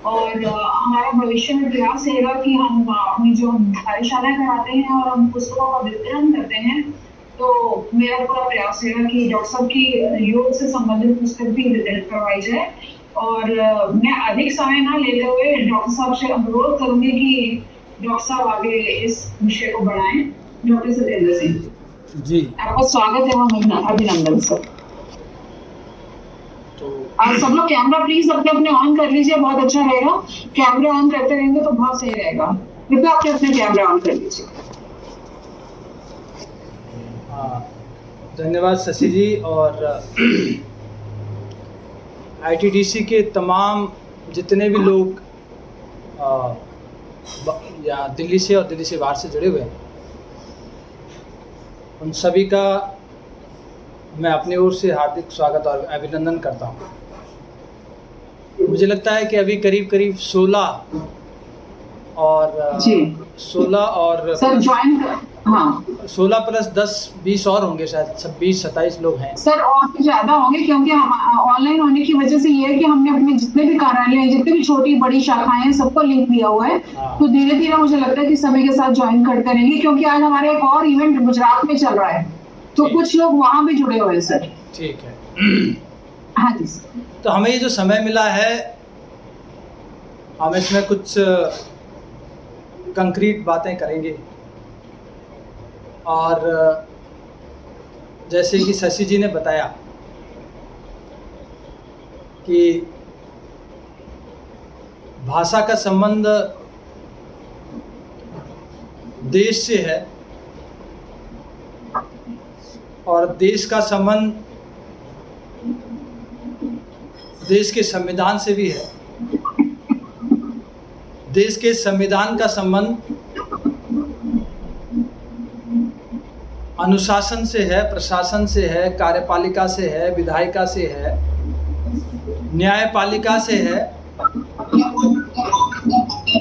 और हमारा भविष्य में प्रयास रहेगा कि हम अपनी जो कार्यशालाएँ कराते हैं और हम पुस्तकों का वितरण करते हैं, तो मेरा पूरा प्रयास रहेगा कि डॉक्टर साहब की योग से संबंधित पुस्तक भी वितरित करवाई जाए। और मैं अधिक समय ना लेते हुए डॉक्टर साहब से अनुरोध करूँगी कि डॉक्टर साहब आगे इस विषय को बढ़ाएँ। डॉक्टर सत्येंद्र सिंह, जी, आपका स्वागत है एवं अभिनंदन सर। तो सब लोग कैमरा प्लीज अपने अपने ऑन कर लीजिए, बहुत अच्छा रहेगा। कैमरा ऑन करते रहेंगे तो बहुत सही रहेगा। कृपया अपने अपने कैमरा ऑन कर लीजिए। धन्यवाद शशि जी। और आईटीडीसी के तमाम जितने भी लोग या दिल्ली से और दिल्ली से बाहर से जुड़े हुए हैं, उन सभी का मैं अपनी ओर से हार्दिक स्वागत और अभिनंदन करता हूँ। मुझे लगता है कि अभी करीब करीब 16 और सर ज्वाइन हाँ 16 प्लस 10-20 और होंगे, शायद 26-27 लोग हैं सर, और भी ज्यादा होंगे क्योंकि हम ऑनलाइन होने की वजह से ये है कि हमने अपने जितने भी कार्यालय हैं, जितने भी छोटी बड़ी शाखाएं हैं, सबको लिंक दिया हुआ है। तो धीरे धीरे मुझे लगता है कि सभी के साथ ज्वाइन करते रहेंगे, क्योंकि आज हमारे एक और इवेंट गुजरात में चल रहा है, तो कुछ लोग वहां भी जुड़े हुए हैं सर। ठीक है। हाँ जी सर। तो हमें ये जो समय मिला है, हम इसमें कुछ कंक्रीट बातें करेंगे। और जैसे कि शशि जी ने बताया कि भाषा का संबंध देश से है और देश का संबंध देश के संविधान से भी है। देश के संविधान का संबंध अनुशासन से है, प्रशासन से है, कार्यपालिका से है, विधायिका से है, न्यायपालिका से है,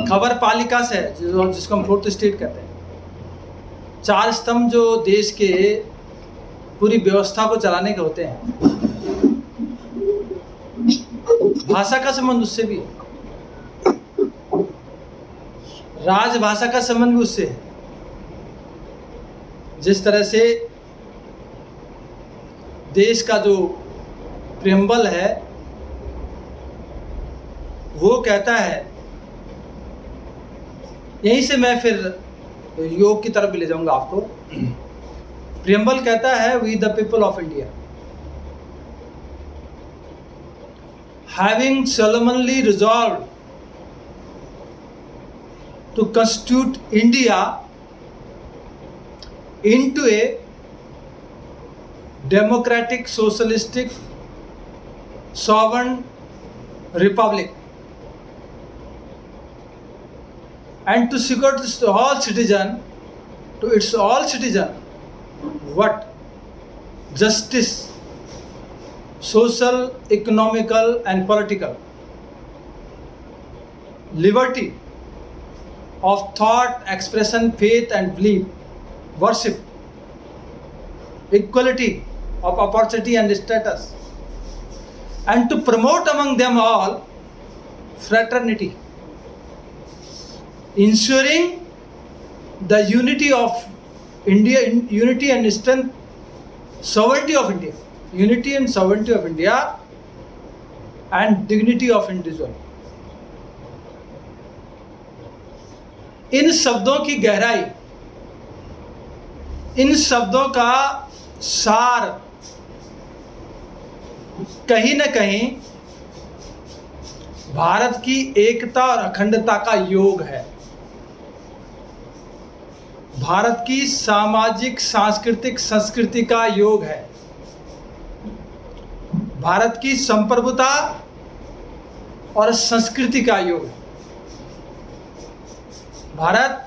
खबर पालिका से है, जिसको हम फोर्थ स्टेट कहते हैं। 4 स्तंभ जो देश के पूरी व्यवस्था को चलाने के होते हैं। भाषा का संबंध उससे भी है, राजभाषा का संबंध भी उससे है। जिस तरह से देश का जो प्रियम्बल है वो कहता है, यहीं से मैं फिर योग की तरफ भी ले जाऊंगा आपको। प्रियम्बल कहता है, we the people of India having solemnly resolved to constitute India into a democratic, socialistic, sovereign republic, and to secure to all citizen, to its all citizen, what justice, social, economical, and political, liberty of thought, expression, faith and belief, worship, equality of opportunity and status, and to promote among them all fraternity, ensuring the unity of India, unity and strength, sovereignty of India, unity and sovereignty of India, and dignity of individual. इन शब्दों की गहराई, इन शब्दों का सार कहीं न कहीं भारत की एकता और अखंडता का योग है। भारत की सामाजिक, सांस्कृतिक संस्कृति का योग है। भारत की संप्रभुता और संस्कृति का योग है। भारत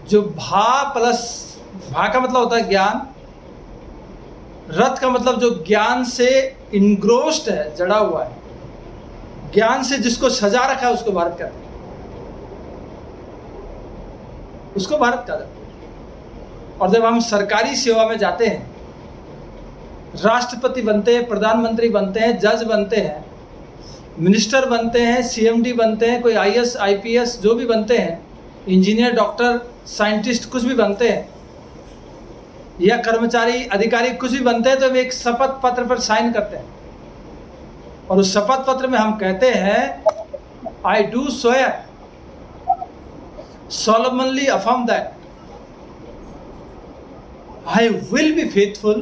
जो भा का मतलब होता है ज्ञान, रथ का मतलब जो ज्ञान से इनग्रोस्ड है, जड़ा हुआ है, ज्ञान से जिसको सजा रखा है, उसको भारत कहते हैं, उसको भारत कहा जाता है। और जब हम सरकारी सेवा में जाते हैं, राष्ट्रपति बनते हैं, प्रधानमंत्री बनते हैं, जज बनते हैं, मिनिस्टर बनते हैं, सीएमडी बनते हैं, कोई आईएएस आईपीएस जो भी बनते हैं, इंजीनियर, डॉक्टर, साइंटिस्ट कुछ भी बनते हैं, या कर्मचारी, अधिकारी कुछ भी बनते हैं, तो वे एक शपथ पत्र पर साइन करते हैं और उस शपथ पत्र में हम कहते हैं I do swear solemnly affirm that I will be faithful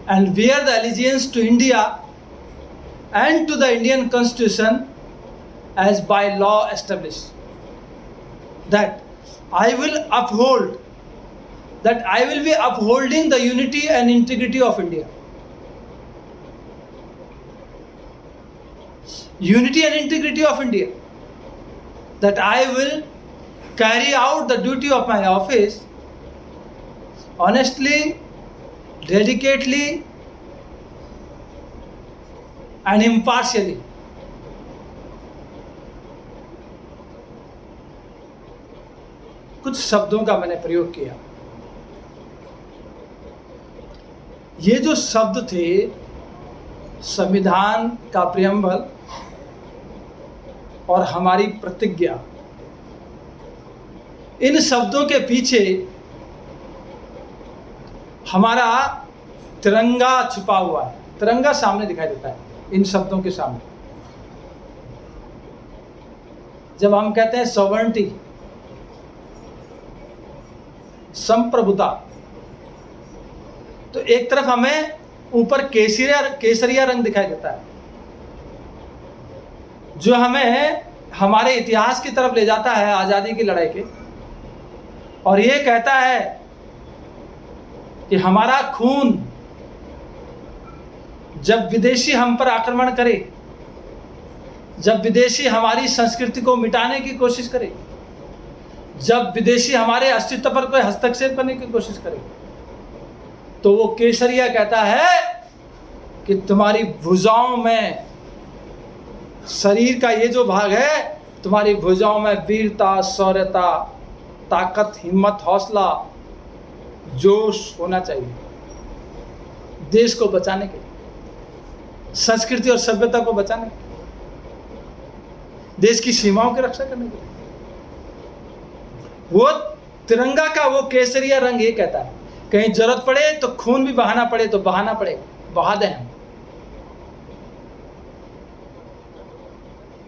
and bear the allegiance to India and to the Indian Constitution as by law established. That I will be upholding the unity and integrity of India. Unity and integrity of India. That I will carry out the duty of my office honestly, dedicatedly and impartially. कुछ शब्दों का मैंने प्रयोग किया। ये जो शब्द थे, संविधान का प्रियम्बल और हमारी प्रतिज्ञा, इन शब्दों के पीछे हमारा तिरंगा छुपा हुआ है। तिरंगा सामने दिखाई देता है इन शब्दों के सामने। जब हम कहते हैं सॉवरेनिटी, संप्रभुता, तो एक तरफ हमें ऊपर केसरिया रंग दिखाई देता है, जो हमें हमारे इतिहास की तरफ ले जाता है, आज़ादी की लड़ाई के, और ये कहता है कि हमारा खून जब विदेशी हम पर आक्रमण करे, जब विदेशी हमारी संस्कृति को मिटाने की कोशिश करे, जब विदेशी हमारे अस्तित्व पर कोई हस्तक्षेप करने की कोशिश करे, तो वो केसरिया कहता है कि तुम्हारी भुजाओं में, शरीर का ये जो भाग है, तुम्हारी भुजाओं में वीरता, शौर्यता, ताकत, हिम्मत, हौसला, जोश होना चाहिए देश को बचाने के लिए, संस्कृति और सभ्यता को बचाने के लिए, देश की सीमाओं की रक्षा करने के लिए। वो तिरंगा का वो केसरिया रंग ये कहता है, कहीं जरूरत पड़े तो खून भी बहाना पड़े तो बहाना पड़े, बहा दें हम।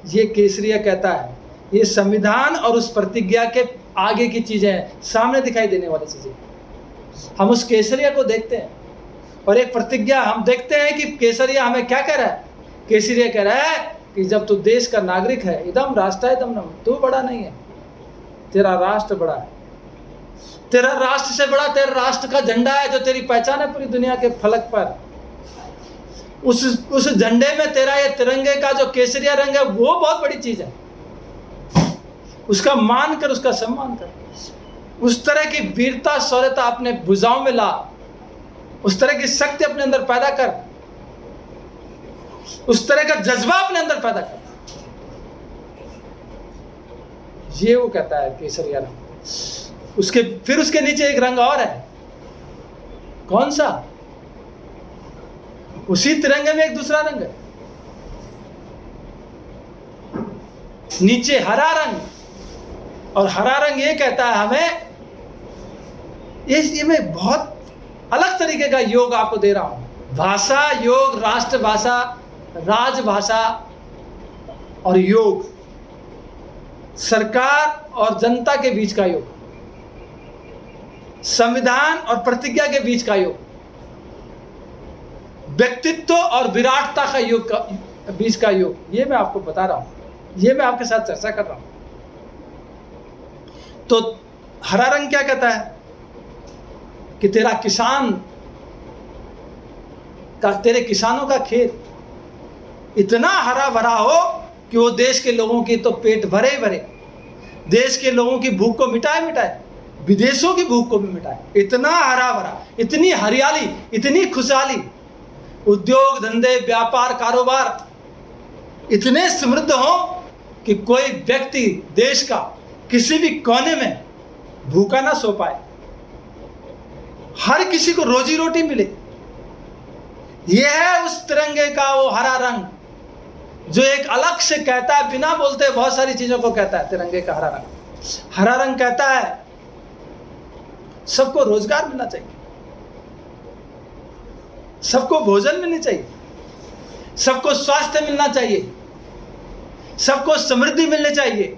ये केसरिया कहता है, ये संविधान और उस प्रतिज्ञा के आगे की चीजें हैं, सामने दिखाई देने वाली चीजें। हम उस केसरिया को देखते हैं और एक प्रतिज्ञा हम देखते हैं कि केसरिया हमें क्या कह रहा है। केसरिया कह रहा है कि जब तू देश का नागरिक है, इदम राष्ट्र है, इदम, तू बड़ा नहीं है, तेरा राष्ट्र बड़ा है। तेरा राष्ट्र से बड़ा तेरा राष्ट्र का झंडा है, जो तेरी पहचान है पूरी दुनिया के फलक पर। उस झंडे में तेरा ये तिरंगे का जो केसरिया रंग है, वो बहुत बड़ी चीज है। उसका मान कर, उसका सम्मान कर, उस तरह की वीरता, शौर्यता अपने भुजाओं में ला, उस तरह की शक्ति अपने अंदर पैदा कर, उस तरह का जज्बा अपने अंदर पैदा कर। ये वो कहता है केसरिया रंग। उसके नीचे एक रंग और है, कौन सा? उसी तिरंगे में एक दूसरा रंग है, नीचे हरा रंग। और हरा रंग ये कहता है हमें, ये मैं बहुत अलग तरीके का योग आपको दे रहा हूं। भाषा, योग, राष्ट्रभाषा, राजभाषा और योग, सरकार और जनता के बीच का योग, संविधान और प्रतिज्ञा के बीच का योग, व्यक्तित्व और विराटता का योग का बीच का योग। ये मैं आपको बता रहा हूं, ये मैं आपके साथ चर्चा कर रहा हूं। तो हरा रंग क्या कहता है कि तेरा किसान का, तेरे किसानों का खेत इतना हरा भरा हो कि वो देश के लोगों की तो पेट भरे ही भरे, देश के लोगों की भूख को मिटाए, विदेशों की भूख को भी मिटाए। इतना हरा भरा, इतनी हरियाली, इतनी खुशहाली, उद्योग धंधे, व्यापार, कारोबार इतने समृद्ध हो कि कोई व्यक्ति देश का किसी भी कोने में भूखा ना सो पाए, हर किसी को रोजी रोटी मिले। यह है उस तिरंगे का वो हरा रंग। जो एक अलग से कहता है, बिना बोलते बहुत सारी चीजों को कहता है। तिरंगे का हरा रंग, हरा रंग कहता है सबको रोजगार मिलना चाहिए, सबको भोजन मिलनी चाहिए, सबको स्वास्थ्य मिलना चाहिए, सबको समृद्धि मिलनी चाहिए।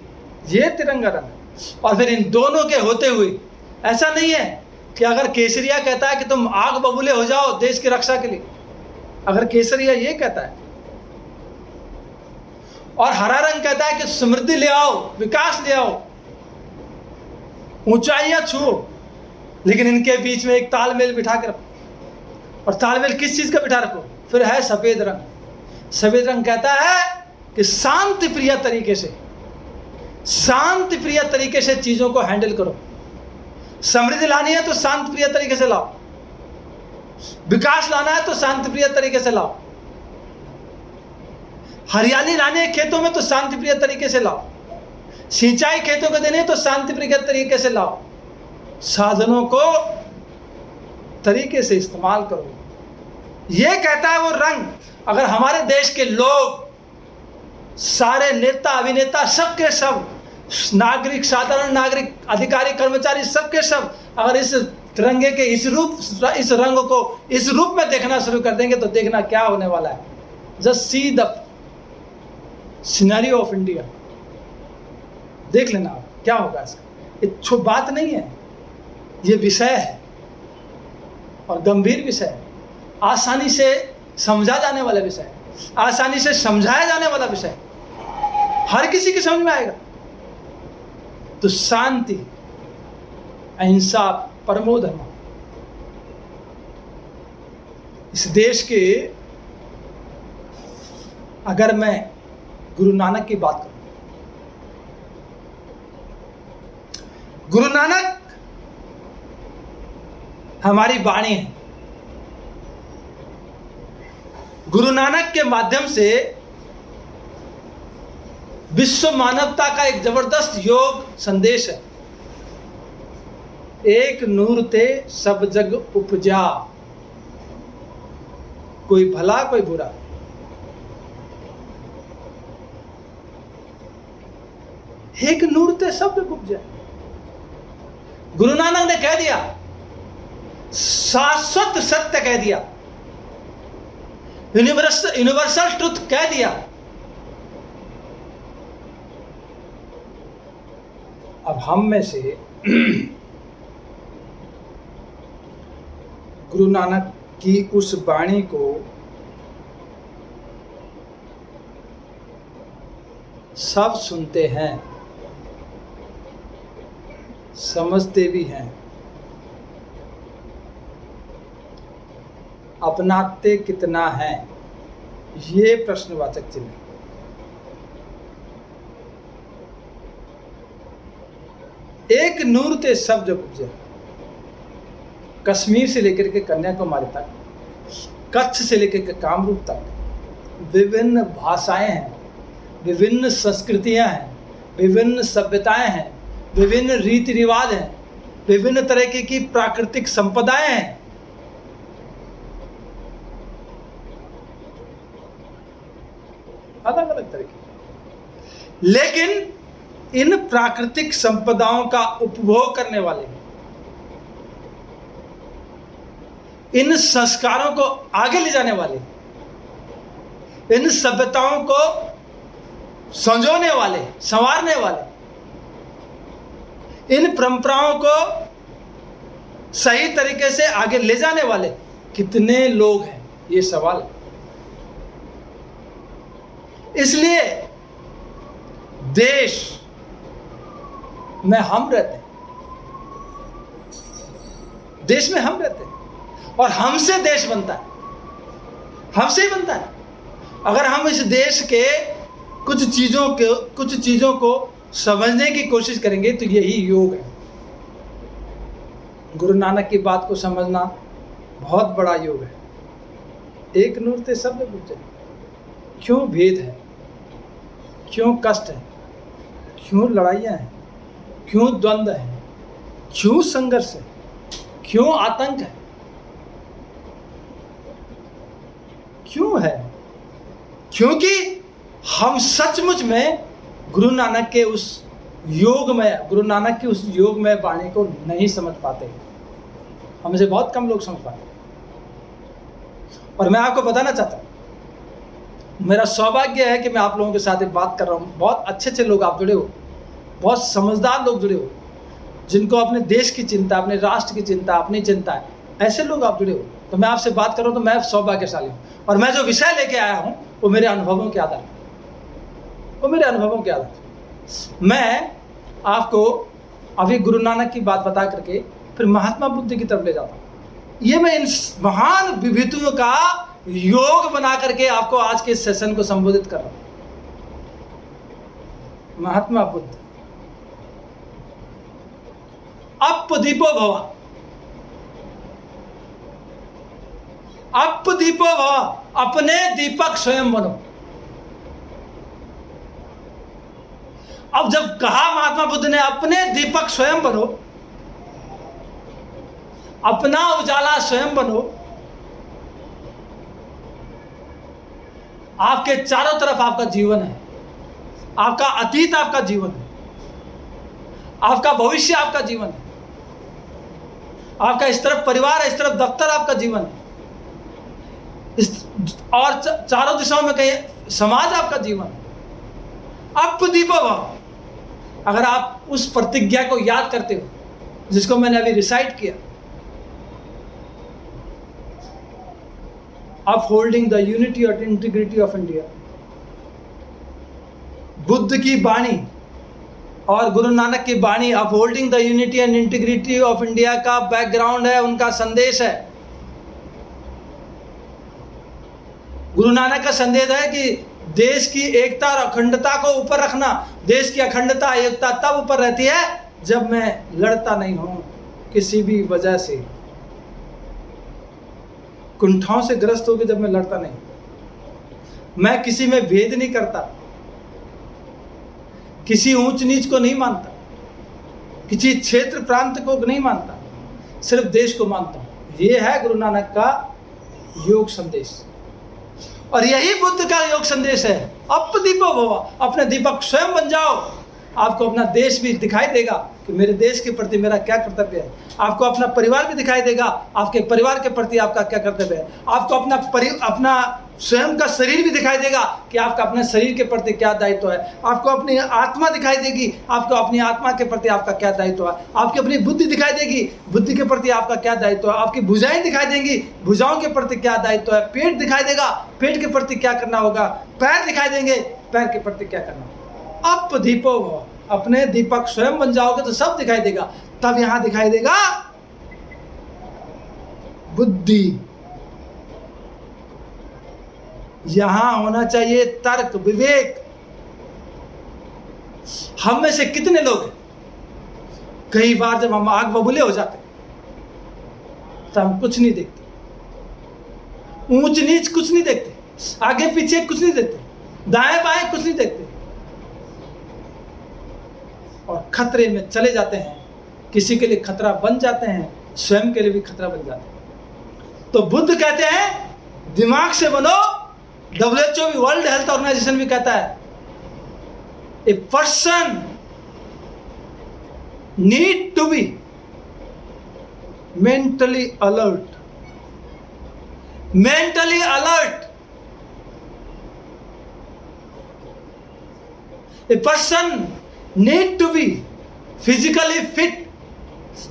ये तिरंगा रंग है। और फिर इन दोनों के होते हुए ऐसा नहीं है कि अगर केसरिया कहता है कि तुम आग बबूले हो जाओ देश की रक्षा के लिए, अगर केसरिया ये कहता है, और हरा रंग कहता है कि समृद्धि ले आओ, विकास ले आओ, ऊंचाइयां छुओ, लेकिन इनके बीच में एक तालमेल बिठा के रखो। और तालमेल किस चीज का बिठा रखो? फिर है सफेद रंग। सफेद रंग कहता है कि शांति प्रिय तरीके से, शांति प्रिय तरीके से चीजों को हैंडल करो। समृद्धि लानी है तो शांति प्रिय तरीके से लाओ, विकास लाना है तो शांति प्रिय तरीके से लाओ, हरियाली लानी है खेतों में तो शांति प्रिय तरीके से लाओ, सिंचाई खेतों को देनी है तो शांति प्रिय तरीके से लाओ। साधनों को तरीके से इस्तेमाल करो, ये कहता है वो रंग। अगर हमारे देश के लोग, सारे नेता अभिनेता, सबके सब नागरिक, साधारण नागरिक, अधिकारी, कर्मचारी, सबके सब अगर इस तिरंगे के इस रंग को इस रूप में देखना शुरू कर देंगे तो देखना क्या होने वाला है। Just see the scenario of India, देख लेना आप क्या होगा इसका। ये बात नहीं है, ये विषय है और गंभीर विषय है, आसानी से समझा जाने वाला विषय है, आसानी से समझाया जाने वाला विषय है, हर किसी की समझ में आएगा। तो शांति, अहिंसा, परमो धर्म, इस देश के, अगर मैं गुरु नानक की बात करूं, गुरु नानक हमारी वाणी है। गुरु नानक के माध्यम से विश्व मानवता का एक जबरदस्त योग संदेश है। एक नूर ते सब जग उपजा, कोई भला कोई बुरा। एक नूर ते सब जग उपजा। गुरु नानक ने कह दिया, शाश्वत सत्य कह दिया, यूनिवर्सल ट्रुथ कह दिया। अब हम में से गुरु नानक की उस वाणी को सब सुनते हैं, समझते भी हैं, अपनाते कितना है, ये प्रश्नवाचक चिन्ह। एक नूर ते सब जग उपजे। कश्मीर से लेकर के कन्याकुमारी तक, कच्छ से लेकर के कामरूप तक विभिन्न भाषाएं हैं, विभिन्न संस्कृतियां हैं, विभिन्न सभ्यताएं हैं, विभिन्न रीति रिवाज हैं, विभिन्न तरह की प्राकृतिक संपदाएं हैं। अलग अलग तरह की, लेकिन इन प्राकृतिक संपदाओं का उपभोग करने वाले, इन संस्कारों को आगे ले जाने वाले, इन सभ्यताओं को संजोने वाले, संवारने वाले, इन परंपराओं को सही तरीके से आगे ले जाने वाले कितने लोग हैं, ये सवाल है। इसलिए देश में हम रहते हैं, देश में हम रहते हैं और हमसे देश बनता है, हमसे ही बनता है। अगर हम इस देश के कुछ चीज़ों को समझने की कोशिश करेंगे तो यही योग है। गुरु नानक की बात को समझना बहुत बड़ा योग है। एक नूर ते सब जग उपजे। क्यों भेद है, क्यों कष्ट है, क्यों लड़ाइयाँ हैं, क्यों द्वंद्व है, क्यों संघर्ष है, क्यों आतंक है, क्यों है? क्योंकि हम सचमुच में गुरु नानक के उस योग में वाणी को नहीं समझ पाते। हम से बहुत कम लोग समझ पाते। और मैं आपको बताना चाहता हूँ, मेरा सौभाग्य है कि मैं आप लोगों के साथ एक बात कर रहा हूँ। बहुत अच्छे अच्छे लोग आप जुड़े हो, बहुत समझदार लोग जुड़े हो, जिनको अपने देश की चिंता, अपने राष्ट्र की चिंता, अपनी चिंता है, ऐसे लोग आप जुड़े हो। तो मैं आपसे बात कर रहा हूँ तो मैं सौभाग्यशाली हूँ। और मैं जो विषय लेके आया हूँ वो मेरे अनुभवों के आधार पर, मैं आपको अभी गुरु नानक की बात बता करके फिर महात्मा बुद्ध की तरफ ले जाता हूँ। ये मैं इन महान विभूतियों का योग बना करके आपको आज के सेशन को संबोधित कर रहा हूँ। महात्मा बुद्ध, अपदीपो भव, अपदीपो भव, अपने दीपक स्वयं बनो। अब जब कहा महात्मा बुद्ध ने अपने दीपक स्वयं बनो, अपना उजाला स्वयं बनो, आपके चारों तरफ आपका जीवन है, आपका अतीत आपका जीवन है, आपका भविष्य आपका जीवन है, आपका इस तरफ परिवार है, इस तरफ दफ्तर आपका जीवन है, और चारों दिशाओं में कहीं समाज आपका जीवन है। अपदीपो भव, अगर आप उस प्रतिज्ञा को याद करते हो जिसको मैंने अभी रिसाइट किया, अपहोल्डिंग द यूनिटी और इंटीग्रिटी ऑफ इंडिया, बुद्ध की वाणी और गुरु नानक की वाणी upholding the unity and integrity of India का बैकग्राउंड है, उनका संदेश है। गुरु नानक का संदेश है कि देश की एकता और अखंडता को ऊपर रखना। देश की अखंडता एकता तब ऊपर रहती है जब मैं लड़ता नहीं हूं किसी भी वजह से, कुंठाओं से ग्रस्त होकर जब मैं लड़ता नहीं, मैं किसी में भेद नहीं करता, किसी ऊंच नीच को नहीं मानता, किसी क्षेत्र प्रांत को नहीं मानता, सिर्फ देश को मानता हूं। यह है गुरु नानक का योग संदेश, और यही बुद्ध का योग संदेश है। अपदीपो भव, अपने दीपक स्वयं बन जाओ। आपको अपना देश भी दिखाई देगा कि मेरे देश के प्रति मेरा क्या कर्तव्य है। आपको अपना परिवार भी दिखाई देगा, आपके परिवार के प्रति आपका क्या कर्तव्य है। आपको अपना स्वयं का शरीर भी दिखाई देगा कि आपका अपने शरीर के प्रति क्या दायित्व है। आपको अपनी आत्मा दिखाई देगी, आपको अपनी आत्मा के प्रति आपका क्या दायित्व है। आपकी अपनी बुद्धि दिखाई देगी, बुद्धि के प्रति आपका क्या दायित्व है। आपकी भुजाएं दिखाई देंगी, भुजाओं के प्रति क्या दायित्व है। पेट दिखाई देगा, पेट के प्रति क्या करना होगा। पैर दिखाई देंगे, पैर के प्रति क्या करना होगा। अपदीपो भव, अपने दीपक स्वयं बन जाओगे तो सब दिखाई देगा। तब यहां दिखाई देगा बुद्धि, यहां होना चाहिए तर्क विवेक। हम में से कितने लोग हैं, कई बार जब हम आग बबूले हो जाते तो हम कुछ नहीं देखते, ऊंच नीच कुछ नहीं देखते, आगे पीछे कुछ नहीं देखते, दाएं बाएं कुछ नहीं देखते, और खतरे में चले जाते हैं। किसी के लिए खतरा बन जाते हैं, स्वयं के लिए भी खतरा बन जाते हैं। तो बुद्ध कहते हैं दिमाग से बनो। WHO भी, वर्ल्ड हेल्थ ऑर्गेनाइजेशन भी कहता है a person need to be mentally alert. Mentally alert, a person need to be physically fit,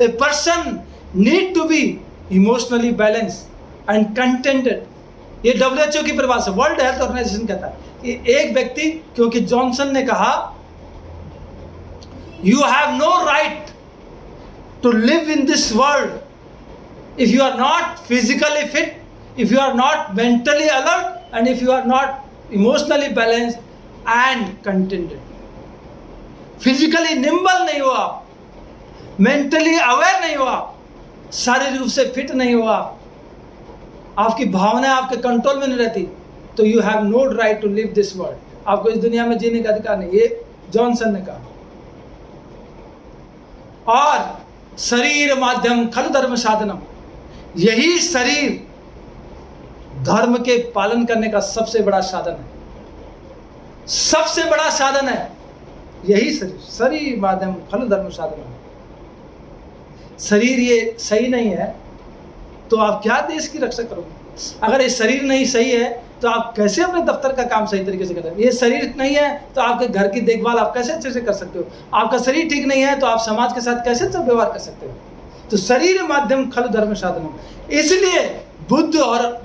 a person need to be emotionally balanced and contented। ये WHO की परिभाषा, वर्ल्ड हेल्थ ऑर्गेनाइजेशन कहता है कि एक व्यक्ति, क्योंकि जॉनसन ने कहा you have no right to live in this world if you are not physically fit, if you are not mentally alert, and if you are not emotionally balanced and contented। Physically nimble नहीं हो आप, mentally aware नहीं हो आप, शारीरिक रूप से fit नहीं हो आप, आपकी भावना आपके कंट्रोल में नहीं रहती, तो you have no right to live this world. आपको इस दुनिया में जीने का अधिकार नहीं, ये जॉनसन ने कहा। और शरीर माध्यम खलु धर्म साधनम, यही शरीर धर्म के पालन करने का सबसे बड़ा साधन है। सबसे बड़ा साधन है यही शरीर। शरीर माध्यम खलु धर्म साधन। शरीर ये सही नहीं है तो आप क्या देश की रक्षा करोगे? अगर ये शरीर नहीं सही है तो आप कैसे अपने दफ्तर का काम सही तरीके से कर सकते हो? ये शरीर नहीं है तो आपके घर की देखभाल आप कैसे अच्छे से कर सकते हो? आपका शरीर ठीक नहीं है तो आप समाज के साथ कैसे अच्छा व्यवहार कर सकते हो? तो शरीर माध्यम खलु धर्म साधन। इसलिए बुद्ध और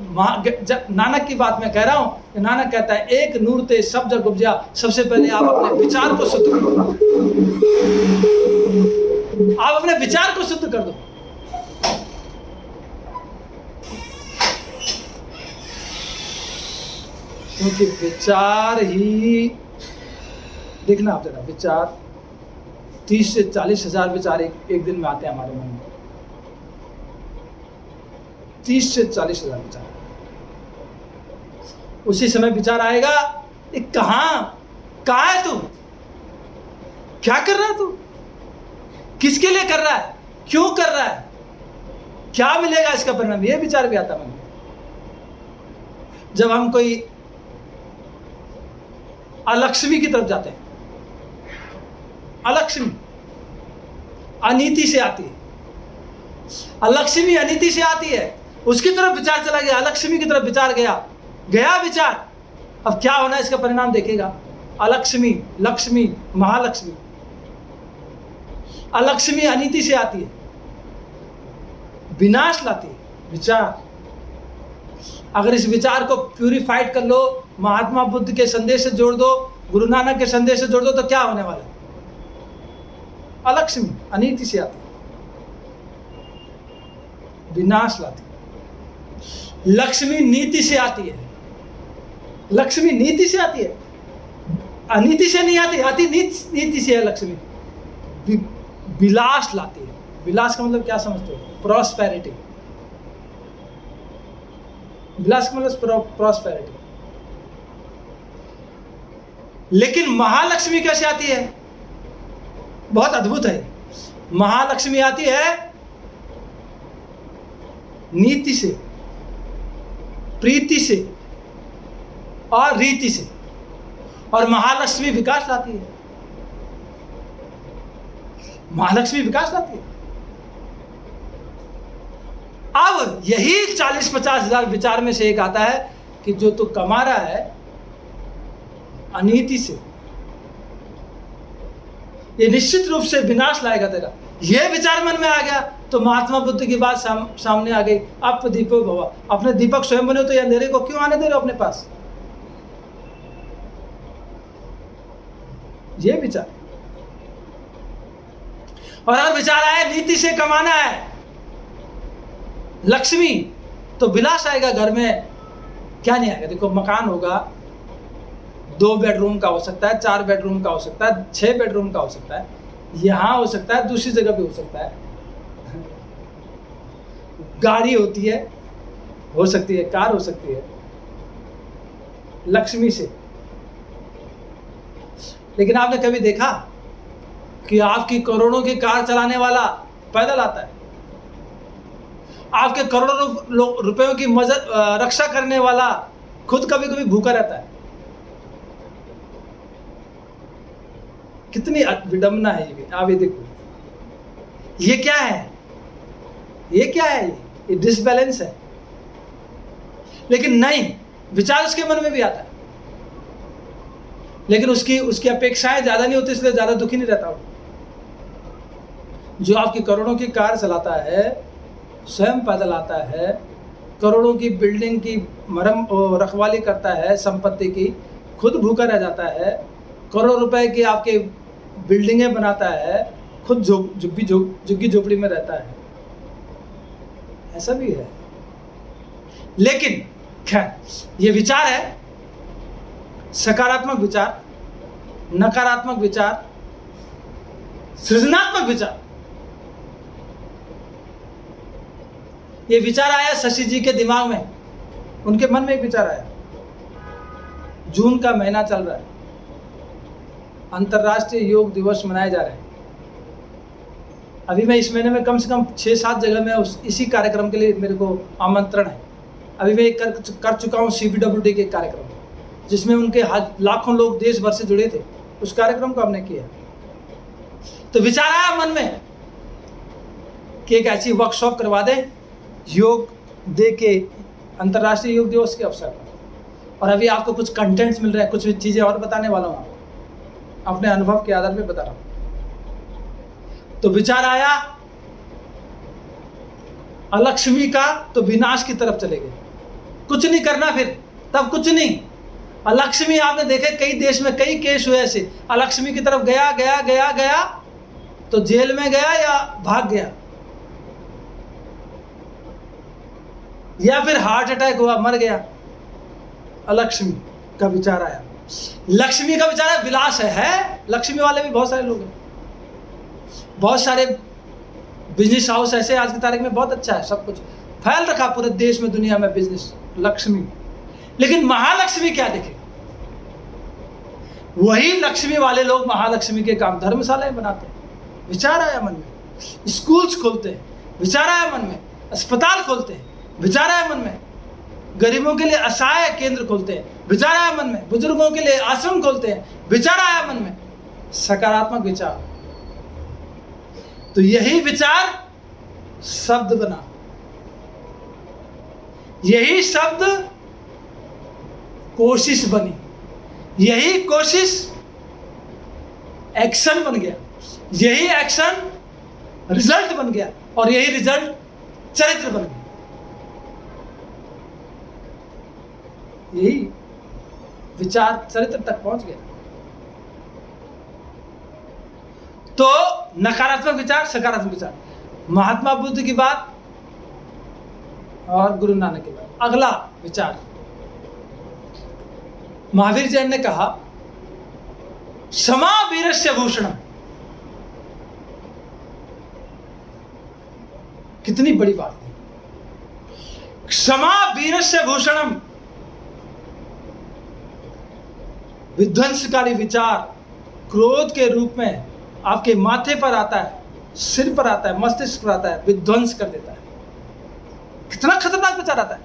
नानक की बात मैं कह रहा हूं, नानक कहता है एक नूर ते सब जग उपजा। सबसे पहले आप अपने विचार को शुद्ध करो। आप अपने विचार को शुद्ध कर दो। क्योंकि विचार ही, देखना आप जरा, विचार 30 से 40 हजार विचार एक दिन में आते हैं हमारे मन में। 30 से 40 हजार विचार। उसी समय विचार आएगा, कहां है तू? क्या कर रहा है तू? किसके लिए कर रहा है? क्यों कर रहा है? क्या मिलेगा इसका परिणाम? ये विचार भी आता मन में। जब हम कोई अलक्ष्मी की तरफ जाते हैं, अलक्ष्मी अनीति से आती है, अलक्ष्मी अनीति से आती है, उसकी तरफ विचार चला गया, अलक्ष्मी की तरफ विचार गया विचार। अब क्या होना है इसका परिणाम देखेगा। अलक्ष्मी, लक्ष्मी, महालक्ष्मी। अलक्ष्मी अनीति से आती है, विनाश लाती है विचार। अगर इस विचार को प्यूरिफाइड कर लो, महात्मा बुद्ध के संदेश से जोड़ दो, गुरु नानक के संदेश से जोड़ दो, तो क्या होने वाला है? अलक्ष्मी अनीति से आती है, विनाश लाती है। लक्ष्मी नीति से आती है। लक्ष्मी नीति से आती है, अनीति से नहीं आती नीति से है। लक्ष्मी विलास लाती है। विलास का मतलब क्या समझते हो? प्रॉस्पेरिटी। विलास का मतलब प्रॉस्पेरिटी। लेकिन महालक्ष्मी कैसे आती है? बहुत अद्भुत है। महालक्ष्मी आती है नीति से, प्रीति से और रीति से, और महालक्ष्मी विकास लाती है। महालक्ष्मी विकास लाती है। अब यही 40-50 हजार विचार में से एक आता है कि जो तू कमा रहा है अनीति से, ये निश्चित रूप से विनाश लाएगा तेरा। ये विचार मन में आ गया तो महात्मा बुद्ध की बात सामने आ गई। आप दीपो भवा, अपने दीपक स्वयं बने तो ये अंधेरे को क्यों आने दे रहे हो अपने पास? ये विचार। और अगर विचार आया नीति से कमाना है लक्ष्मी, तो विलास आएगा घर में। क्या नहीं आएगा? देखो, मकान होगा, 2 बेडरूम का हो सकता है, 4 बेडरूम का हो सकता है, 6 बेडरूम का हो सकता है, यहां हो सकता है, दूसरी जगह भी हो सकता है। गाड़ी होती है, हो सकती है, कार हो सकती है लक्ष्मी से। लेकिन आपने कभी देखा कि आपकी करोड़ों की कार चलाने वाला पैदल आता है? आपके करोड़ों रुपयों की रक्षा करने वाला खुद कभी कभी भूखा रहता है। कितनी विडंबना है ये भी। आप ये देखो, ये क्या है? ये क्या है? ये डिसबैलेंस है। लेकिन नहीं, विचार उसके मन में भी आता है, लेकिन उसकी अपेक्षाएं ज्यादा नहीं होती, इसलिए ज्यादा दुखी नहीं रहता वो। जो आपकी करोड़ों की कार चलाता है, स्वयं पैदल आता है, करोड़ों की बिल्डिंग की रखवाली करता है, संपत्ति की, खुद भूखा रह जाता है, करोड़ों रुपए की आपके बिल्डिंगें बनाता है, खुद झुग्गी झोपड़ी में रहता है, ऐसा भी है। लेकिन खैर, ये विचार है, सकारात्मक विचार, नकारात्मक विचार, सृजनात्मक विचार। ये विचार आया शशि जी के दिमाग में, उनके मन में एक विचार आया। जून का महीना चल रहा है, अंतर्राष्ट्रीय योग दिवस मनाए जा रहे हैं। अभी मैं इस महीने में कम से कम 6-7 जगह में इसी कार्यक्रम के लिए मेरे को आमंत्रण है। अभी मैं कर चुका हूँ CBWD के कार्यक्रम। जिसमें उनके लाखों लोग देश भर से जुड़े थे। उस कार्यक्रम को हमने किया। तो विचार आया मन में कि एक ऐसी वर्कशॉप करवा दे योग डे के, अंतर्राष्ट्रीय योग दिवस के अवसर पर। और अभी आपको कुछ कंटेंट्स मिल रहे हैं, कुछ चीज़ें और बताने वाला हूँ आपको, अपने अनुभव के आधार पे बता रहा हूँ। तो विचार आया अलक्ष्मी का, तो विनाश की तरफ चले गए। कुछ नहीं करना फिर, तब कुछ नहीं। अलक्ष्मी आपने देखे कई देश में कई केस हुए ऐसे, अलक्ष्मी की तरफ गया गया गया गया तो जेल में गया या भाग गया, या फिर हार्ट अटैक हुआ मर गया। अलक्ष्मी का विचार आया। लक्ष्मी का विचार है विलास है। लक्ष्मी वाले भी बहुत सारे लोग हैं, बहुत सारे बिजनेस हाउस ऐसे आज की तारीख में, बहुत अच्छा है, सब कुछ फैल रखा पूरे देश में दुनिया में बिजनेस लक्ष्मी। लेकिन महालक्ष्मी क्या दिखे? वही लक्ष्मी वाले लोग महालक्ष्मी के काम धर्मशालाएं बनाते हैं। विचार आया मन में, स्कूल्स खोलते हैं। विचार आया मन में, अस्पताल खोलते हैं। विचार आया मन में, गरीबों के लिए असहाय केंद्र खोलते हैं। विचार आया मन में, बुजुर्गों के लिए आश्रम खोलते हैं। विचार आया मन में, सकारात्मक विचार। तो यही विचार शब्द बना, यही शब्द कोशिश बनी, यही कोशिश एक्शन बन गया, यही एक्शन रिजल्ट बन गया, और यही रिजल्ट चरित्र बन गया। यही विचार चरित्र तक पहुंच गया। तो नकारात्मक विचार, सकारात्मक विचार, महात्मा बुद्ध की बात और गुरु नानक की बात। अगला विचार, महावीर जैन ने कहा क्षमा वीरस्य भूषणम। कितनी बड़ी बात है, क्षमा वीरस्य भूषणम। विध्वंसकारी विचार क्रोध के रूप में आपके माथे पर आता है, सिर पर आता है, मस्तिष्क पर आता है, विध्वंस कर देता है। कितना खतरनाक विचार आता है।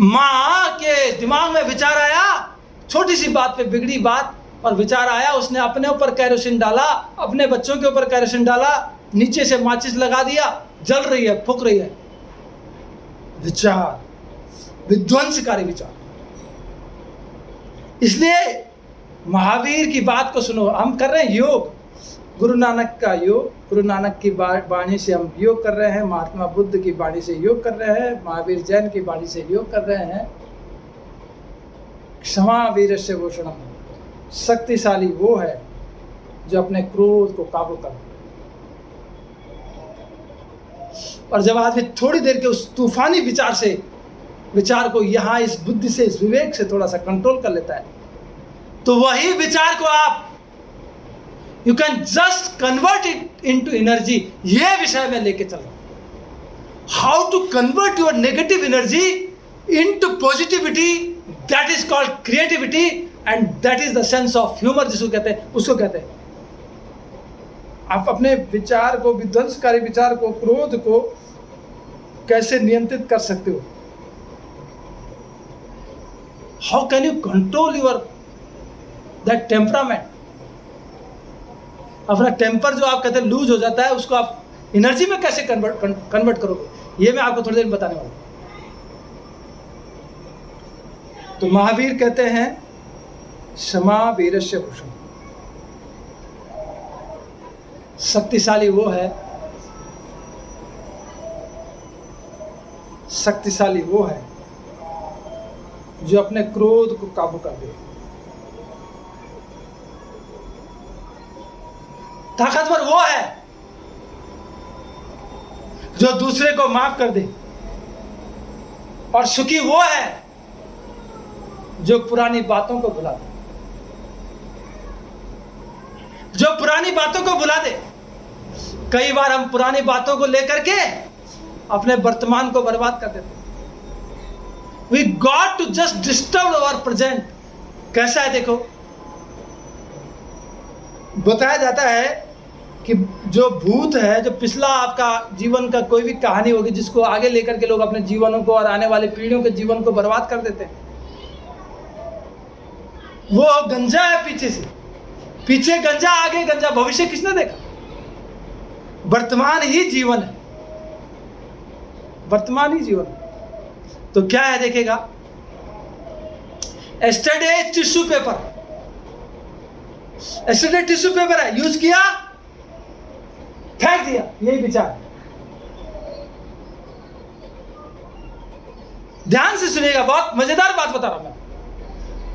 मां के दिमाग में विचार आया, छोटी सी बात पे बिगड़ी बात, और विचार आया, उसने अपने ऊपर कैरोसिन डाला, अपने बच्चों के ऊपर कैरोसिन डाला, नीचे से माचिस लगा दिया, जल रही है, फूक रही है। विचार विध्वंसकारी विचार। इसलिए महावीर की बात को सुनो। हम कर रहे हैं योग, गुरु नानक का योग, गुरु नानक की वाणी से हम योग कर रहे हैं, महात्मा बुद्ध की वाणी से योग कर रहे हैं, महावीर जैन की वाणी से योग कर रहे हैं। क्षमा वीरस्य भूषणम। शक्तिशाली वो है जो अपने क्रोध को काबू कर। और जब आदमी थोड़ी देर के उस तूफानी विचार को यहाँ इस बुद्धि से, इस विवेक से थोड़ा सा कंट्रोल कर लेता है, तो वही विचार को आप you can just convert it into energy. ये विषय में लेके चल रहा हूं, how to convert your negative energy into positivity. That is called creativity and that is the sense of humour, जिसको कहते हैं, उसको कहते हैं। आप अपने विचार को, विध्वंसकारी विचार को, क्रोध को कैसे नियंत्रित कर सकते हो? How can you control your that temperament? अपना टेम्पर जो आप कहते हैं लूज हो जाता है, उसको आप एनर्जी में कैसे कन्वर्ट करोगे, ये मैं आपको थोड़ी देर में बताने वाला हूं। तो महावीर कहते हैं क्षमा वीरस्य भूषण। शक्तिशाली वो है, शक्तिशाली वो है जो अपने क्रोध को काबू कर दे। ताकतवर वो है जो दूसरे को माफ कर दे। और सुखी वो है जो पुरानी बातों को भुला दे, जो पुरानी बातों को भुला दे। कई बार हम पुरानी बातों को लेकर के अपने वर्तमान को बर्बाद कर देते। We got to just disturb our present। कैसा है देखो, बताया जाता है कि जो भूत है, जो पिछला आपका जीवन का कोई भी कहानी होगी जिसको आगे लेकर के लोग अपने जीवनों को और आने वाले पीढ़ियों के जीवन को बर्बाद कर देते हैं। वो गंजा है पीछे से, पीछे गंजा आगे गंजा, भविष्य किसने देखा? वर्तमान ही जीवन है, वर्तमान ही जीवन है। तो क्या है देखेगा, yesterday tissue paper, yesterday tissue paper है, यूज किया फेंक दिया, यही विचार। ध्यान से सुनिएगा, बहुत मजेदार बात बता रहा हूं मैं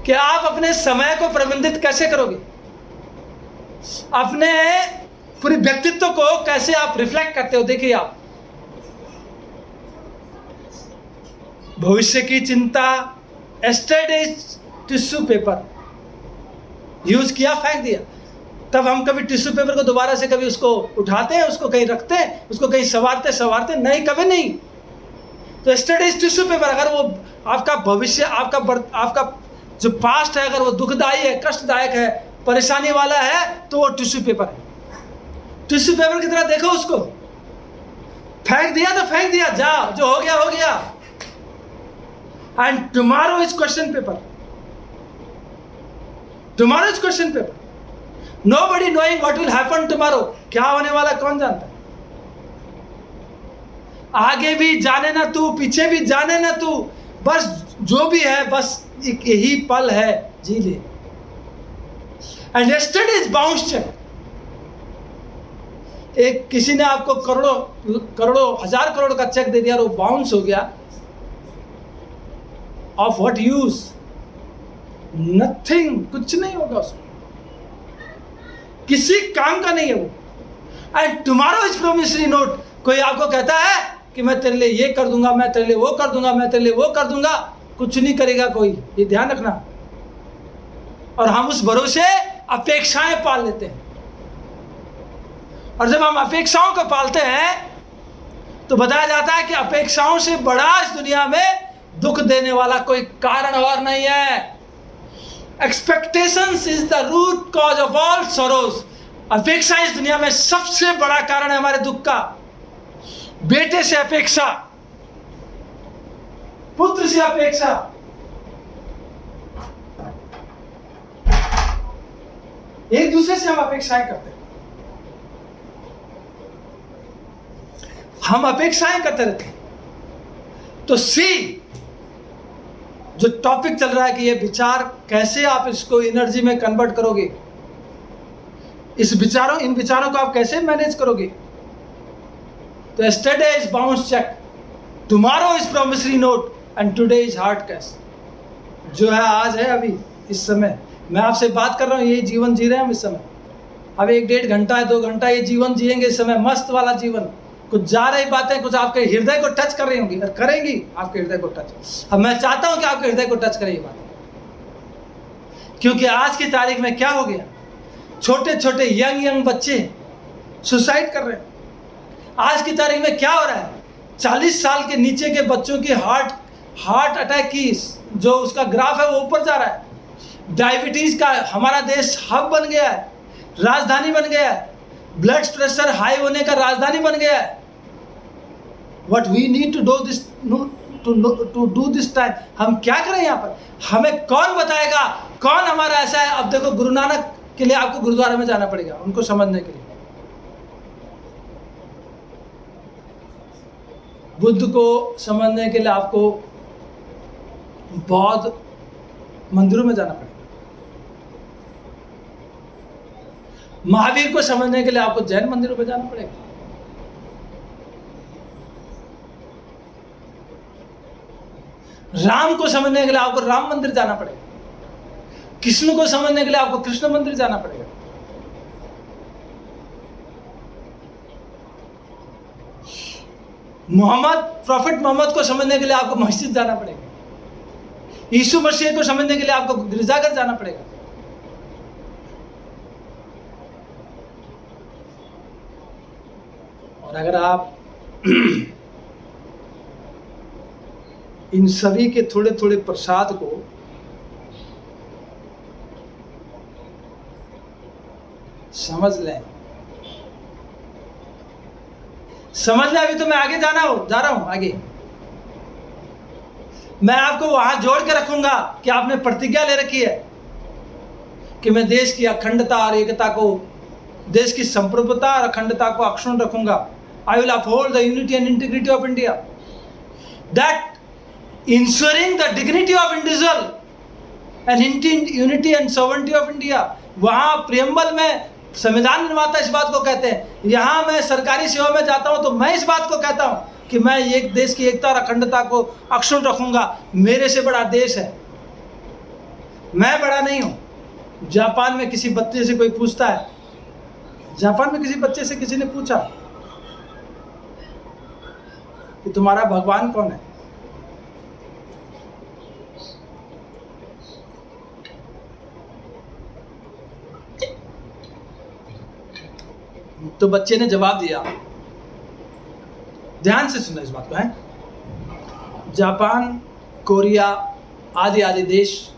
कि आप अपने समय को प्रबंधित कैसे करोगे, अपने पूरे व्यक्तित्व को कैसे आप रिफ्लेक्ट करते हो। देखिए आप, भविष्य की चिंता, एस्टरडे टिश्यू पेपर, यूज किया फेंक दिया। तब हम कभी टिश्यू पेपर को दोबारा से कभी उसको उठाते हैं, उसको कहीं रखते हैं, उसको कहीं संवारते नहीं, कभी नहीं। तो एस्टरडे टिश्यू पेपर, अगर वो आपका भविष्य, आपका जो पास्ट है, अगर वो दुखदाई है, कष्टदायक है, परेशानी वाला है, तो वो टिश्यू पेपर है। टिश्यू पेपर की तरह देखो उसको, फेंक दिया तो फेंक दिया, जा, जो हो गया हो गया। And tomorrow is question paper, tomorrow is question paper. Nobody knowing what will happen tomorrow, क्या होने वाला कौन जानता है। आगे भी जाने ना तू, पीछे भी जाने ना तू, बस जो भी है बस एक यही पल है, जी ले। And yesterday is bounce cheque, एक किसी ने आपको करोड़ों हजार करोड़ का चेक दे दिया और वो बाउंस हो गया, ऑफ व्हाट यूज, नथिंग, कुछ नहीं होगा उसमें, किसी काम का नहीं है वो। And tomorrow is promissory note, कोई आपको कहता है कि मैं तेरे लिए ये कर दूंगा, मैं तेरे लिए वो कर दूंगा, मैं तेरे लिए वो कर दूंगा, कुछ नहीं करेगा कोई, ये ध्यान रखना। और हम उस भरोसे अपेक्षाएं पाल लेते हैं, और जब हम अपेक्षाओं को पालते हैं तो बताया जाता है कि अपेक्षाओं से बड़ा इस दुनिया में दुख देने वाला कोई कारण और नहीं है। Expectations is the root cause of all sorrows, अपेक्षा इस दुनिया में सबसे बड़ा कारण है हमारे दुख का। बेटे से अपेक्षा, पुत्र से अपेक्षा, एक दूसरे से हम अपेक्षाएं करते हैं, हम अपेक्षाएं करते रहते हैं। तो सी, जो टॉपिक चल रहा है कि ये विचार कैसे आप इसको एनर्जी में कन्वर्ट करोगे, इन विचारों को आप कैसे मैनेज करोगे। तो yesterday is bounce cheque, tomorrow is promissory note, and today is hard cash. जो है आज है, अभी इस समय मैं आपसे बात कर रहा हूँ, यही जीवन जी रहे हैं हम इस समय। अब 1-1.5 घंटा है, 2 घंटा ये जीवन जिएंगे इस समय, मस्त वाला जीवन। कुछ जा रही बातें, कुछ आपके हृदय को टच कर रही होंगी, करेंगी आपके हृदय को टच। अब मैं चाहता हूं कि आपके हृदय को टच करे ये बात, क्योंकि आज की तारीख में क्या हो गया, छोटे छोटे यंग बच्चे सुसाइड कर रहे हैं। आज की तारीख में क्या हो रहा है, 40 साल के नीचे के बच्चों की हार्ट अटैक की जो उसका ग्राफ है वो ऊपर जा रहा है। डायबिटीज का हमारा देश हब बन गया है, राजधानी बन गया है, ब्लड प्रेशर हाई होने का राजधानी बन गया है। What we need to do this, to do this time, हम क्या करें यहाँ पर, हमें कौन बताएगा, कौन हमारा ऐसा है। अब देखो, गुरु नानक के लिए आपको गुरुद्वारा में जाना पड़ेगा उनको समझने के लिए, बुद्ध को समझने के लिए आपको बौद्ध मंदिरों में जाना पड़ेगा, महावीर को समझने के लिए आपको जैन मंदिरों में जाना पड़ेगा। राम को समझने के लिए आपको राम मंदिर जाना पड़ेगा, कृष्ण को समझने के लिए आपको कृष्ण मंदिर जाना पड़ेगा। प्रॉफिट मोहम्मद को समझने के लिए आपको मस्जिद जाना पड़ेगा, यीशु मसीह को समझने के लिए आपको गिरजाघर जाना पड़ेगा। और अगर आप इन सभी के थोड़े थोड़े प्रसाद को समझ लें, अभी तो मैं आगे जा रहा हूं आगे। मैं आपको वहां जोड़ के रखूंगा कि आपने प्रतिज्ञा ले रखी है कि मैं देश की अखंडता और एकता को, देश की संप्रभुता और अखंडता को अक्षुण्ण रखूंगा। I will uphold the unity and integrity of India, that ensuring the dignity of individual and unity and sovereignty of India. वहां प्रियम्बल में संविधान निर्माता इस बात को कहते हैं। यहां मैं सरकारी सेवा में जाता हूं तो मैं इस बात को कहता हूं कि मैं एक देश की एकता और अखंडता को अक्षुण्ण रखूंगा। मेरे से बड़ा देश है, मैं बड़ा नहीं हूं। जापान में किसी बच्चे से कोई पूछता है, जापान में किसी बच्चे से किसी ने पूछा कि तुम्हारा भगवान कौन है, तो बच्चे ने जवाब दिया, ध्यान से सुनना इस बात को, है जापान, कोरिया आदि आदि देश,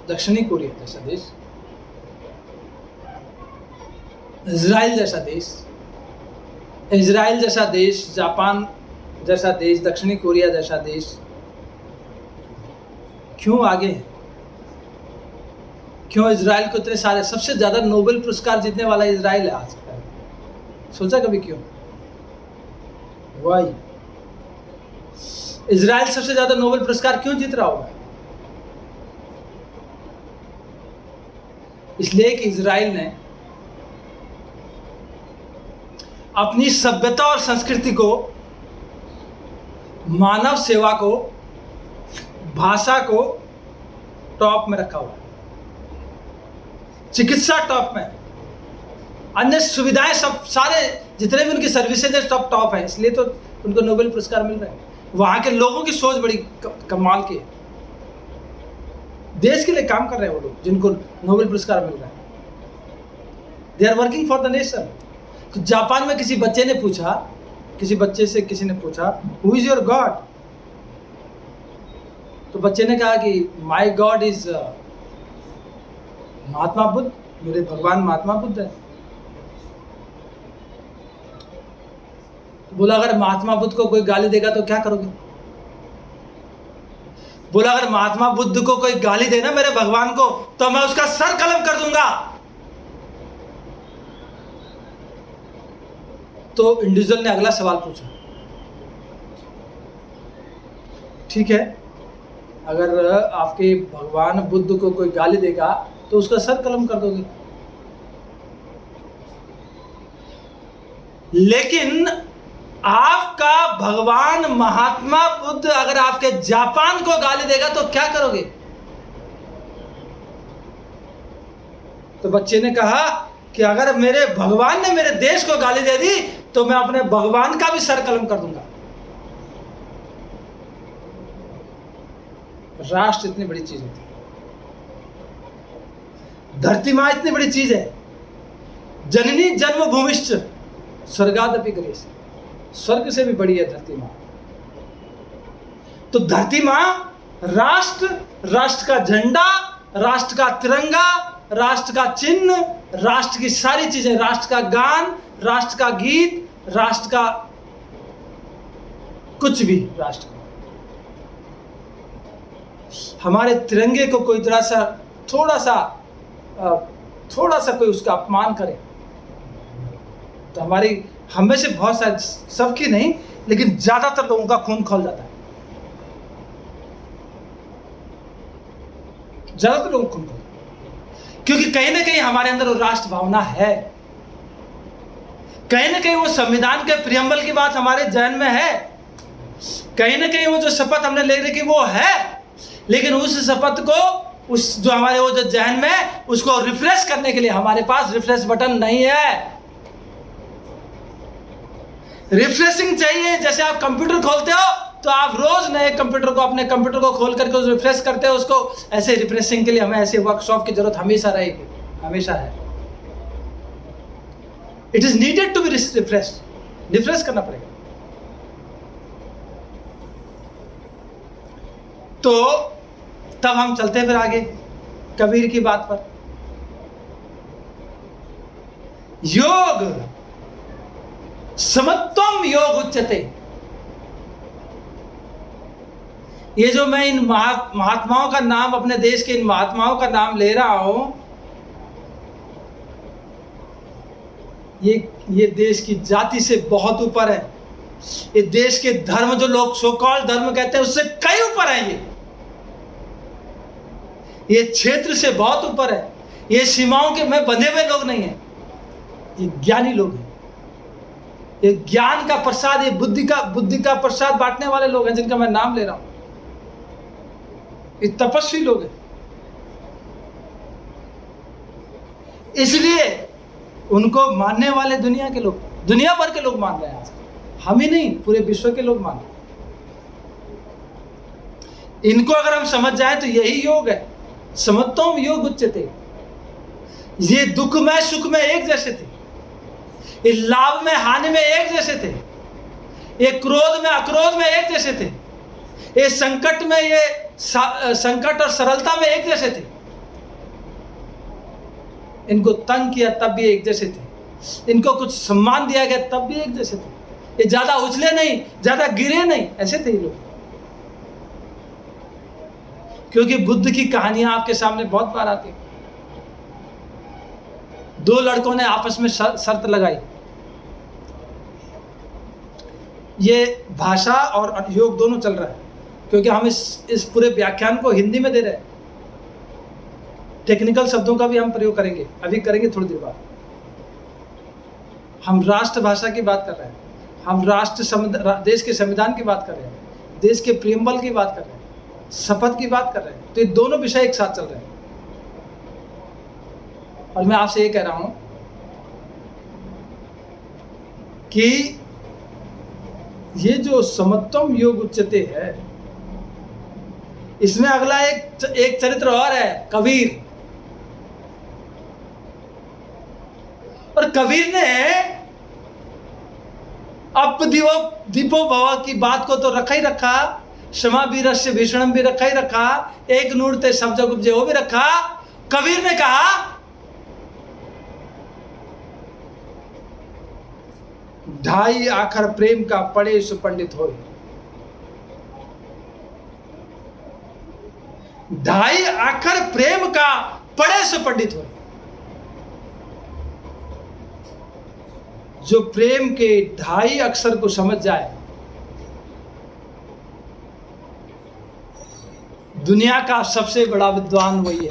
दक्षिणी कोरिया जैसा देश, इजराइल जैसा देश, इजराइल जैसा देश, जापान जैसा देश, दक्षिणी कोरिया जैसा देश क्यों आगे है? क्यों इजराइल को इतने सारे, सबसे ज्यादा नोबेल पुरस्कार जीतने वाला इजराइल है आज का? सोचा कभी क्यों? वाई इजराइल सबसे ज्यादा नोबेल पुरस्कार क्यों जीत रहा होगा? इसलिए कि इजराइल ने अपनी सभ्यता और संस्कृति को, मानव सेवा को, भाषा को टॉप में रखा हुआ है, चिकित्सा टॉप में, अन्य सुविधाएं सब, सारे जितने भी उनकी सर्विसेज है सब टॉप है, इसलिए तो उनको नोबेल पुरस्कार मिल रहे हैं। वहां के लोगों की सोच बड़ी कमाल की है, देश के लिए काम कर रहे हैं वो लोग जिनको नोबेल पुरस्कार मिल रहा है। They are working for the nation. तो जापान में किसी बच्चे ने पूछा, किसी बच्चे से किसी ने पूछा, हु इज योर गॉड? तो बच्चे ने कहा कि माई गॉड इज महात्मा बुद्ध, मेरे भगवान महात्मा बुद्ध है। बोला अगर महात्मा बुद्ध को कोई गाली देगा तो क्या करोगे? बोला अगर महात्मा बुद्ध को कोई गाली देना मेरे भगवान को तो मैं उसका सर कलम कर दूंगा। तो इंडिविजुअल ने अगला सवाल पूछा, ठीक है, अगर आपके भगवान बुद्ध को कोई गाली देगा तो उसका सर कलम कर दोगे, लेकिन आपका भगवान महात्मा बुद्ध अगर आपके जापान को गाली देगा तो क्या करोगे? तो बच्चे ने कहा कि अगर मेरे भगवान ने मेरे देश को गाली दे दी तो मैं अपने भगवान का भी सर कलम कर दूंगा। राष्ट्र इतनी बड़ी चीज होती है, धरती मां इतनी बड़ी चीज है, जननी जन्मभूमिश्च स्वर्गादपि गरीयसी, स्वर्ग से भी बड़ी है धरती मां। तो धरती मां, राष्ट्र, राष्ट्र का झंडा, राष्ट्र का तिरंगा, राष्ट्र का चिन्ह, राष्ट्र की सारी चीजें, राष्ट्र का गान, राष्ट्र का गीत, राष्ट्र का कुछ भी, राष्ट्र का, हमारे तिरंगे को कोई तरह सा थोड़ा सा कोई उसका अपमान करे तो हमारी, हमें से बहुत सारे, सबकी नहीं लेकिन ज्यादातर लोगों का खून खौल जाता है, ज्यादातर लोगों को खून खौल, क्योंकि कहीं ना कहीं हमारे अंदर वो राष्ट्र भावना है, कहीं ना कहीं वो संविधान के प्रियम्बल की बात हमारे जहन में है, कहीं ना कहीं वो जो शपथ हमने ले रखी वो है, लेकिन उस शपथ को, उस जो हमारे वो जो जहन में, उसको रिफ्रेश करने के लिए हमारे पास रिफ्रेश बटन नहीं है। रिफ्रेशिंग चाहिए, जैसे आप कंप्यूटर खोलते हो तो आप रोज नए कंप्यूटर को, अपने कंप्यूटर को खोल करके उस रिफ्रेश करते हो उसको, ऐसे रिफ्रेशिंग के लिए हमें ऐसे वर्कशॉप की जरूरत हमेशा रहेगी, हमेशा है। It is needed to be refresh करना पड़ेगा। तो तब हम चलते हैं फिर आगे कबीर की बात पर। योग समत्वम योग उच्यते, ये जो मैं इन महात्माओं का नाम, अपने देश के इन महात्माओं का नाम ले रहा हूं, ये देश की जाति से बहुत ऊपर है। ये देश के धर्म, जो लोग सो कॉल्ड धर्म कहते हैं, उससे कई ऊपर है। ये क्षेत्र से बहुत ऊपर है। ये सीमाओं के में बंधे हुए लोग नहीं हैं, ये ज्ञानी लोग हैं। ये ज्ञान का प्रसाद, ये बुद्धि का प्रसाद बांटने वाले लोग हैं, जिनका मैं नाम ले रहा हूं। ये तपस्वी लोग हैं। इसलिए उनको मानने वाले दुनिया के लोग, दुनिया भर के लोग मान रहे हैं। हम ही नहीं, पूरे विश्व के लोग मान रहे हैं। इनको अगर हम समझ जाएं तो यही योग है। समत्वम योग उच्यते। ये दुख में सुख में एक जैसे थे, ये लाभ में हानि में एक जैसे थे, ये क्रोध में अक्रोध में एक जैसे थे, ये संकट में, ये संकट और सरलता में एक जैसे थे। इनको तंग किया तब भी एक जैसे थे, इनको कुछ सम्मान दिया गया तब भी एक जैसे थे। ये ज्यादा उछले नहीं, ज्यादा गिरे नहीं, ऐसे थे ये लोग। क्योंकि बुद्ध की कहानियां आपके सामने बहुत बार आती है। दो लड़कों ने आपस में शर्त लगाई। ये भाषा और योग दोनों चल रहा है, क्योंकि हम इस पूरे व्याख्यान को हिंदी में दे रहे हैं। टेक्निकल शब्दों का भी हम प्रयोग करेंगे, अभी करेंगे थोड़ी देर बाद। हम राष्ट्र भाषा की बात कर रहे हैं, हम देश के संविधान की बात कर रहे हैं, देश के प्रियम्बल की बात कर रहे हैं, शपथ की बात कर रहे हैं। तो ये दोनों विषय एक साथ चल रहे हैं। और मैं आपसे ये कह रहा हूं कि ये जो समत्वम योग उच्यते है, इसमें अगला एक चरित्र और है, कबीर। और कबीर ने अप दीपो भव की बात को तो रखा ही रखा, क्षमा वीरस्य भीषणम भी रखा ही रखा, एक नूरते सब जग उपजे वो भी रखा। कबीर ने कहा, ढाई आखर प्रेम का पढ़े सो पंडित होए। ढाई आखर प्रेम का पढ़े सो पंडित होए। जो प्रेम के ढाई अक्षर को समझ जाए, दुनिया का सबसे बड़ा विद्वान वही है।